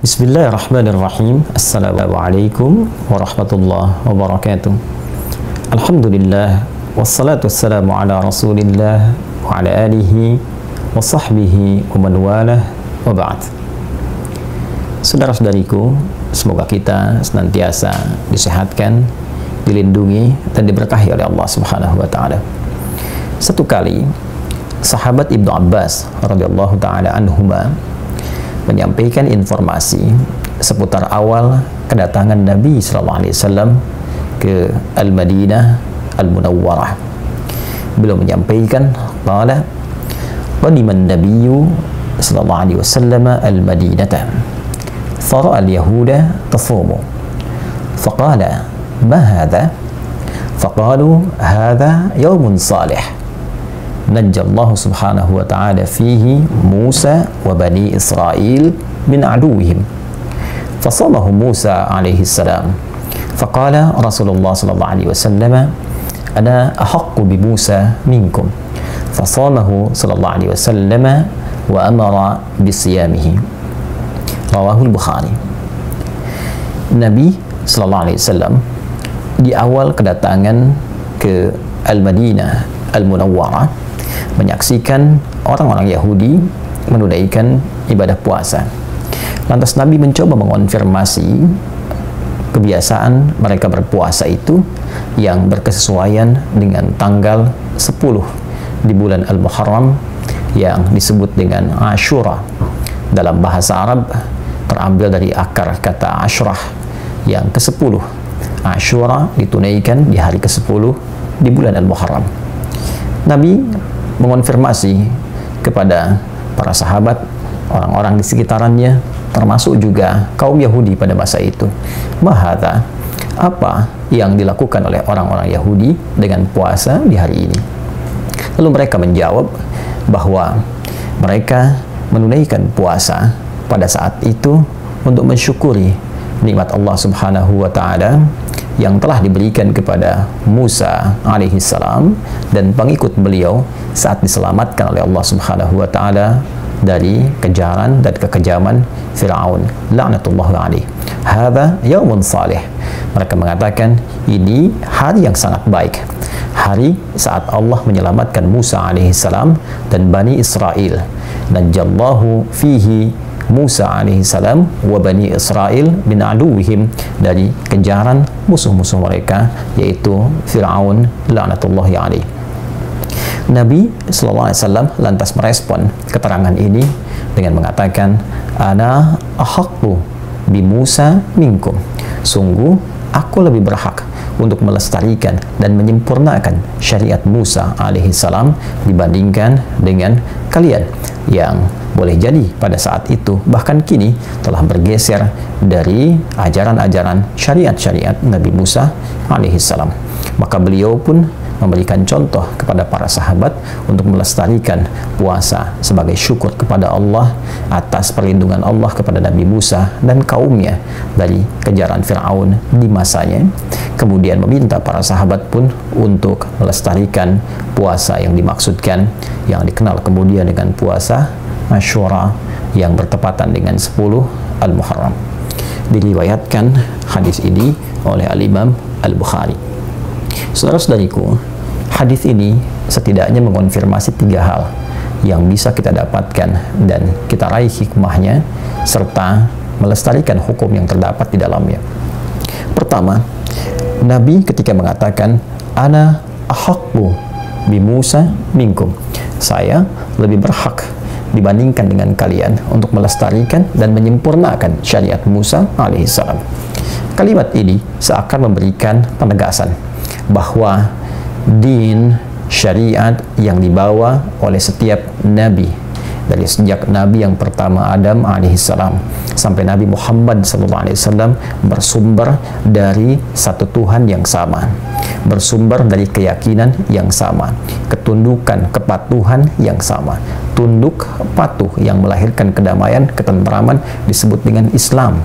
Bismillahirrahmanirrahim. Assalamualaikum warahmatullahi wabarakatuh. Alhamdulillah, wassalatu wassalamu ala rasulillah wa ala alihi wa sahbihi wa man walah wa ba'd. Saudara-saudariku, semoga kita senantiasa disehatkan, dilindungi dan diberkahi oleh Allah Subhanahu wa taala. Satu kali sahabat Ibnu Abbas radhiyallahu taala anhuma menyampaikan informasi seputar awal kedatangan Nabi sallallahu alaihi wasallam ke Al-Madinah Al-Munawwarah. Beliau menyampaikan, qala qadiman nabiyyu sallallahu alaihi wasallam al-Madinata fara'a al-yahuda tasumu faqala ma hadha faqalu hadha yawmun salih najjallahu subhanahu wa ta'ala fihi Musa wa bani Israel min aduwihim fasamahu Musa alaihi salam faqala Rasulullah sallallahu alaihi wasallam ana ahaqqu bi Musa minkum fasamahu sallallahu alaihi wasallam wa amara bisiyamihi. Rawahul Bukhari. Nabi sallallahu alaihi wasallam di awal kedatangan ke Al-Madinah Al-Munawwarah menyaksikan orang-orang Yahudi menunaikan ibadah puasa. Lantas Nabi mencoba mengonfirmasi kebiasaan mereka berpuasa itu yang berkesesuaian dengan tanggal 10 di bulan Al-Muharram yang disebut dengan Ashura. Dalam bahasa Arab terambil dari akar kata Ashrah yang ke-10. Ashura ditunaikan di hari ke-10 di bulan Al-Muharram. Nabi mengonfirmasi kepada para sahabat, orang-orang di sekitarannya, termasuk juga kaum Yahudi pada masa itu, mahadha, apa yang dilakukan oleh orang-orang Yahudi dengan puasa di hari ini. Lalu mereka menjawab bahwa mereka menunaikan puasa pada saat itu untuk mensyukuri nikmat Allah Subhanahu wa taala yang telah diberikan kepada Musa alaihi salam dan pengikut beliau saat diselamatkan oleh Allah Subhanahu wa taala dari kejaran dan kekejaman Firaun laknatullah alaihi. Hadza yaumun salih. Mereka mengatakan ini hari yang sangat baik. Hari saat Allah menyelamatkan Musa alaihi salam dan Bani Israel. Najjallahu fihi Musa alaihi salam wa Bani Israel min aduwihim, dari kejaran musuh-musuh mereka yaitu Firaun laknatullahi alaihi. Nabi sallallahu alaihi wasallam lantas merespon keterangan ini dengan mengatakan, ana ahaqqu bi Musa minkum. Sungguh aku lebih berhak untuk melestarikan dan menyempurnakan syariat Musa alaihi salam dibandingkan dengan kalian yang boleh jadi pada saat itu bahkan kini telah bergeser dari ajaran-ajaran syariat-syariat Nabi Musa alaihi salam. Maka beliau pun memberikan contoh kepada para sahabat untuk melestarikan puasa sebagai syukur kepada Allah atas perlindungan Allah kepada Nabi Musa dan kaumnya dari kejaran Firaun di masanya. Kemudian meminta para sahabat pun untuk melestarikan puasa yang dimaksudkan, yang dikenal kemudian dengan puasa Ashura yang bertepatan dengan 10 Al-Muharram. Diriwayatkan hadis ini oleh Al-Imam Al-Bukhari. Saudara-saudariku, hadis ini setidaknya mengonfirmasi 3 hal yang bisa kita dapatkan dan kita raih hikmahnya serta melestarikan hukum yang terdapat di dalamnya. Pertama, Nabi ketika mengatakan ana ahaqqu bi Musa minkum, saya lebih berhak dibandingkan dengan kalian untuk melestarikan dan menyempurnakan syariat Musa alaihissalam. Kalimat ini seakan memberikan penegasan bahwa din syariat yang dibawa oleh setiap nabi dari sejak nabi yang pertama Adam alaihissalam sampai Nabi Muhammad SAW bersumber dari satu Tuhan yang sama, bersumber dari keyakinan yang sama, ketundukan kepatuhan yang sama. Tunduk patuh yang melahirkan kedamaian, ketentraman disebut dengan Islam.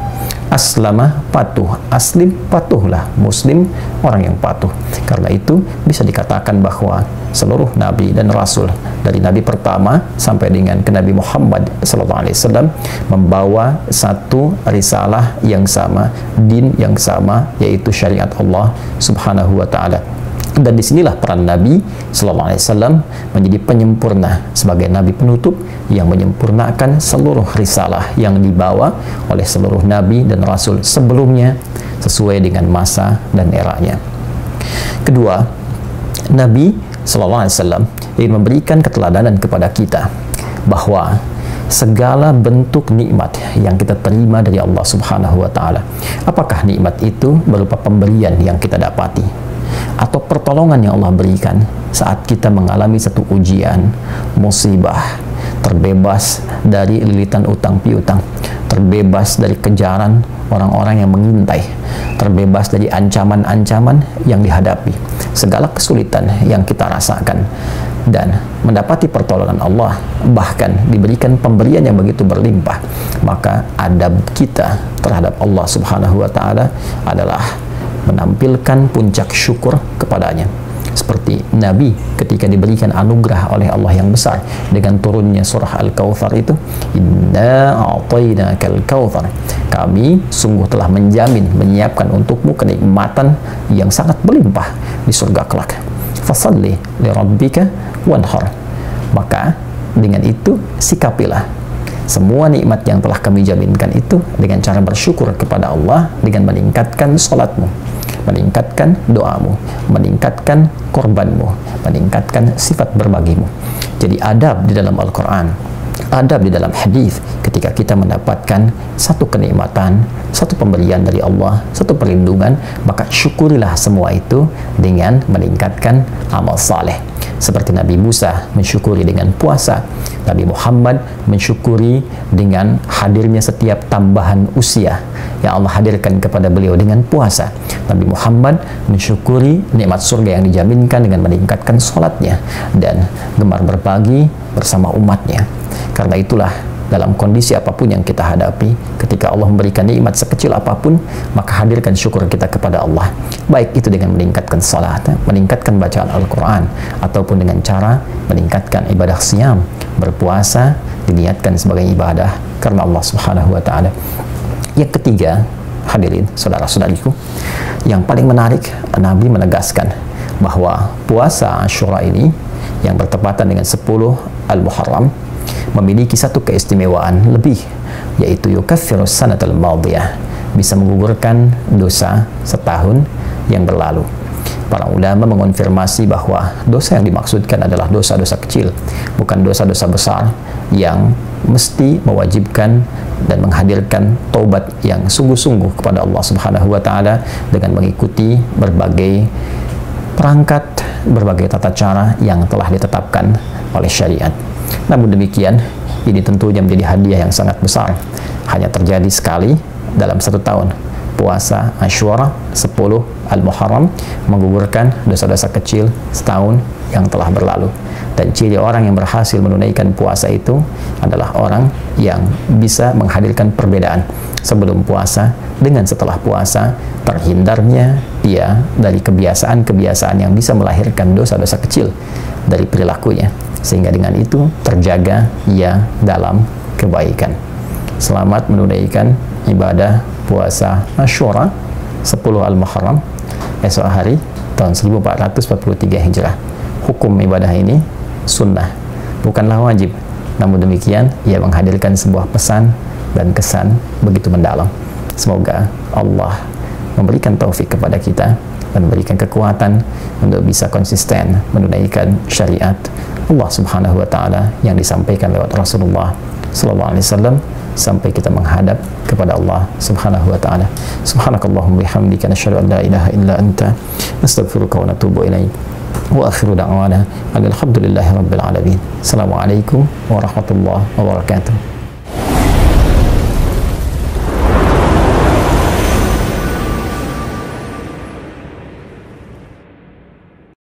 Aslama, patuh. Aslim, patuhlah. Muslim, orang yang patuh. Karena itu bisa dikatakan bahwa seluruh nabi dan rasul, dari nabi pertama sampai dengan ke Nabi Muhammad SAW, membawa satu risalah yang sama, din yang sama, yaitu syariat Allah Subhanahu wa ta'ala. Dan disinilah peran Nabi SAW menjadi penyempurna sebagai Nabi penutup yang menyempurnakan seluruh risalah yang dibawa oleh seluruh Nabi dan Rasul sebelumnya sesuai dengan masa dan eranya. Kedua, Nabi SAW ingin memberikan keteladanan kepada kita bahwa segala bentuk nikmat yang kita terima dari Allah Subhanahu wa ta'ala, apakah nikmat itu berupa pemberian yang kita dapati atau pertolongan yang Allah berikan saat kita mengalami satu ujian, musibah, terbebas dari lilitan utang piutang, terbebas dari kejaran orang-orang yang mengintai, terbebas dari ancaman-ancaman yang dihadapi, segala kesulitan yang kita rasakan, dan mendapati pertolongan Allah, bahkan diberikan pemberian yang begitu berlimpah, maka adab kita terhadap Allah Subhanahu wa ta'ala adalah menampilkan puncak syukur kepadanya. Seperti Nabi ketika diberikan anugerah oleh Allah yang besar dengan turunnya surah Al-Kautsar itu, inna a'tainakal kautsar, kami sungguh telah menjamin, menyiapkan untukmu kenikmatan yang sangat berlimpah di surga kelak. Fasalli li rabbika wanhar, maka dengan itu sikapilah semua nikmat yang telah kami jaminkan itu dengan cara bersyukur kepada Allah, dengan meningkatkan salatmu, meningkatkan doamu, meningkatkan korbanmu, meningkatkan sifat berbagimu. Jadi adab di dalam Al-Quran, adab di dalam hadis, ketika kita mendapatkan satu kenikmatan, satu pemberian dari Allah, satu perlindungan, maka syukurilah semua itu dengan meningkatkan amal saleh. Seperti Nabi Musa mensyukuri dengan puasa, Nabi Muhammad mensyukuri dengan hadirnya setiap tambahan usia yang Allah hadirkan kepada beliau dengan puasa. Nabi Muhammad mensyukuri nikmat surga yang dijaminkan dengan meningkatkan sholatnya dan gemar berbagi bersama umatnya. Karena itulah, dalam kondisi apapun yang kita hadapi, ketika Allah memberikan nikmat sekecil apapun, maka hadirkan syukur kita kepada Allah. Baik itu dengan meningkatkan salat, meningkatkan bacaan Al-Quran, ataupun dengan cara meningkatkan ibadah siyam, berpuasa, diniatkan sebagai ibadah karena Allah Subhanahu wa ta'ala. Yang ketiga, hadirin saudara-saudariku, yang paling menarik, Nabi menegaskan bahwa puasa Asyura ini yang bertepatan dengan 10 Al-Muharram memiliki satu keistimewaan lebih, yaitu yukaffirus sanatal madiyah, bisa menggugurkan dosa setahun yang berlalu. Para ulama mengonfirmasi bahwa dosa yang dimaksudkan adalah dosa-dosa kecil, bukan dosa-dosa besar yang mesti mewajibkan dan menghadirkan taubat yang sungguh-sungguh kepada Allah Subhanahu wa ta'ala dengan mengikuti berbagai perangkat, berbagai tata cara yang telah ditetapkan oleh syariat. Namun demikian, ini tentunya menjadi hadiah yang sangat besar. Hanya terjadi sekali dalam satu tahun. Puasa Asyura 10 Al-Muharram menggugurkan dosa-dosa kecil setahun yang telah berlalu. Dan ciri orang yang berhasil menunaikan puasa itu adalah orang yang bisa menghadirkan perbedaan sebelum puasa dengan setelah puasa, terhindarnya dia dari kebiasaan-kebiasaan yang bisa melahirkan dosa-dosa kecil dari perilakunya, sehingga dengan itu terjaga ia dalam kebaikan. Selamat menunaikan ibadah puasa Asyura 10 Al-Muharram esok hari tahun 1443 Hijrah. Hukum ibadah ini sunnah, bukanlah wajib. Namun demikian, ia menghadirkan sebuah pesan dan kesan begitu mendalam. Semoga Allah memberikan taufik kepada kita dan memberikan kekuatan untuk bisa konsisten menunaikan syariat Allah Subhanahu wa ta'ala yang disampaikan lewat Rasulullah sallallahu alaihi wasallam sampai kita menghadap kepada Allah Subhanahu wa ta'ala. Subhanakallahumma bihamdika nasyhadu an la ilaha illa anta nastaghfiruka wa natubu ilaik. Wa akhiru da'wana alhamdulillahi rabbil alamin. Assalamualaikum warahmatullahi wabarakatuh.